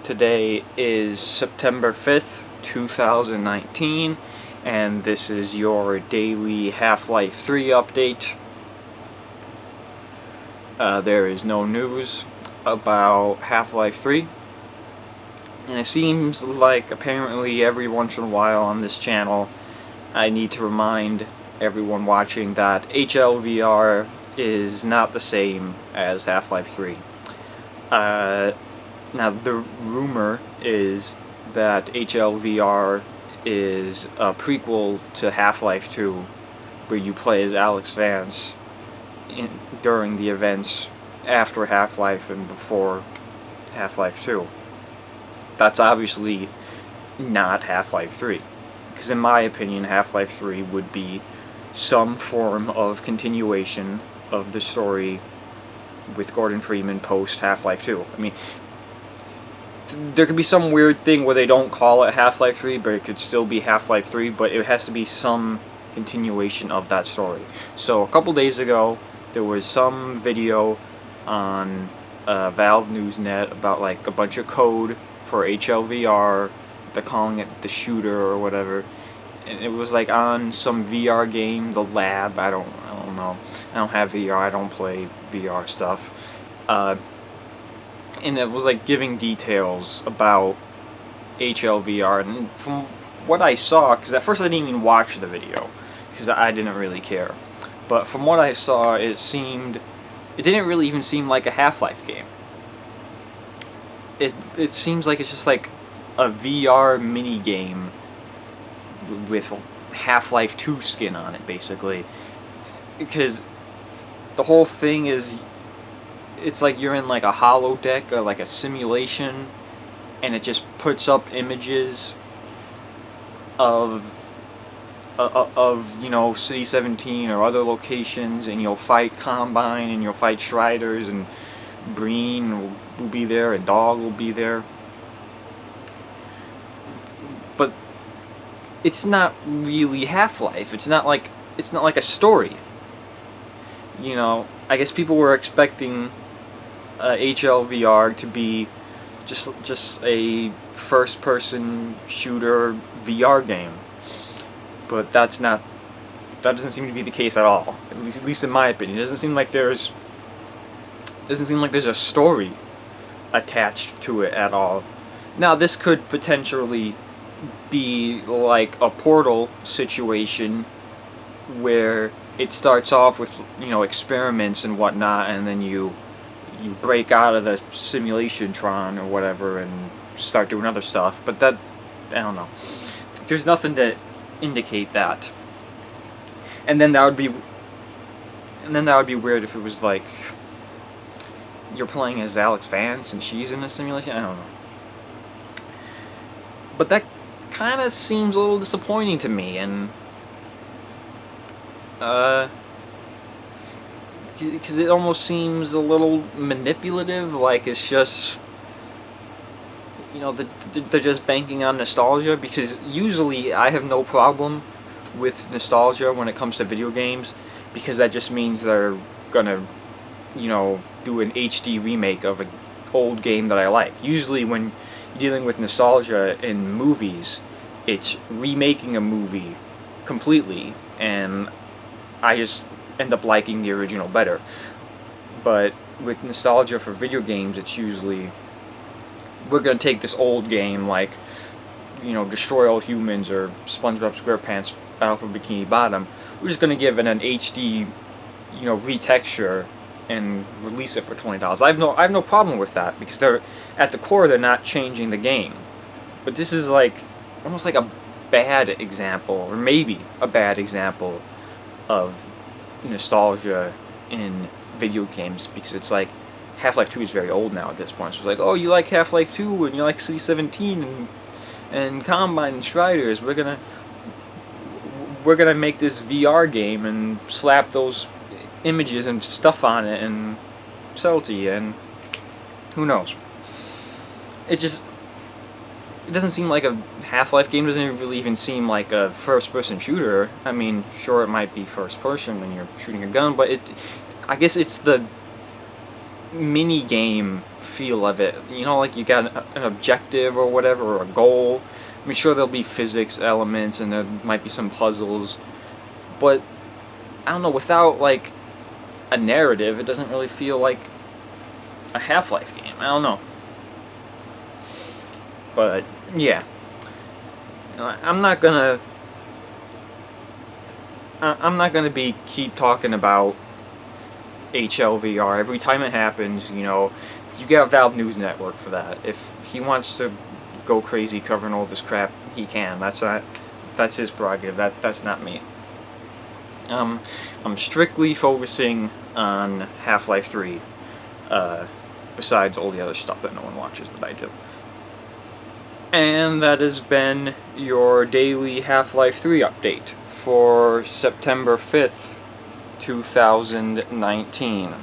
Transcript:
Today is September 5th, 2019, and this is your daily Half-Life 3 update. There is no news about Half-Life 3, and it seems like apparently every once in a while on this channel I need to remind everyone watching that HLVR is not the same as Half-Life 3. Now, the rumor is that HLVR is a prequel to Half-Life 2, where you play as Alex Vance during the events after Half-Life and before Half-Life 2. That's obviously not Half-Life 3, because in my opinion, Half-Life 3 would be some form of continuation of the story with Gordon Freeman post Half-Life 2. I mean, there could be some weird thing where they don't call it Half-Life 3, but it could still be Half-Life 3, but it has to be some continuation of that story. So a couple days ago, there was some video on Valve Newsnet about like a bunch of code for HLVR. They're calling it the shooter or whatever, and it was like on some VR game, The Lab. I don't know. I don't have VR. I don't play VR stuff. And it was like giving details about HLVR, and from what I saw, because at first I didn't even watch the video because I didn't really care, but from what I saw, it didn't really even seem like a Half-Life game. It seems like it's just like a VR mini game with Half-Life 2 skin on it, basically, because the whole thing is, it's like you're in like a holodeck or like a simulation, and it just puts up images of you know, City 17 or other locations, and you'll fight Combine and you'll fight Striders, and Breen will be there, and Dog will be there. But it's not really Half-Life. It's not like a story. You know, I guess people were expecting HLVR to be just a first-person shooter VR game, but that doesn't seem to be the case at all. At least in my opinion, it doesn't seem like there's a story attached to it at all. Now, this could potentially be like a Portal situation where it starts off with, you know, experiments and whatnot, and then you break out of the simulation Tron or whatever and start doing other stuff. But that, I don't know. There's nothing to indicate that. And then that would be weird if it was like you're playing as Alex Vance and she's in a simulation. I don't know. But that kind of seems a little disappointing to me, and because it almost seems a little manipulative, like it's just, you know, they're just banking on nostalgia, because usually I have no problem with nostalgia when it comes to video games, because that just means they're gonna, you know, do an HD remake of an old game that I like. Usually when you're dealing with nostalgia in movies, it's remaking a movie completely, and I just end up liking the original better. But with nostalgia for video games, it's usually, we're gonna take this old game like, you know, Destroy All Humans or SpongeBob SquarePants Battle for Bikini Bottom. We're just gonna give it an HD, you know, retexture and release it for $20. I have no problem with that, because they're, at the core, they're not changing the game. But this is like almost like a bad example, or maybe a bad example of nostalgia in video games, because it's like Half-Life 2 is very old now at this point. So it's like, oh, you like Half-Life 2 and you like City 17 and Combine and Striders, we're gonna make this VR game and slap those images and stuff on it and sell it to you, and who knows. It doesn't seem like a Half-Life game. Doesn't really even seem like a first-person shooter. I mean, sure, it might be first-person when you're shooting a gun, but I guess it's the mini game feel of it. You know, like you got an objective or whatever, or a goal. I'm sure there'll be physics elements and there might be some puzzles, but I don't know, without like a narrative, it doesn't really feel like a Half-Life game. I don't know. But yeah, I'm not gonna be keep talking about HLVR every time it happens. You know, you got Valve News Network for that. If he wants to go crazy covering all this crap, he can. That's his prerogative. That's not me. I'm strictly focusing on Half-Life 3, besides all the other stuff that no one watches that I do. And that has been your daily Half-Life 3 update for September 5th, 2019.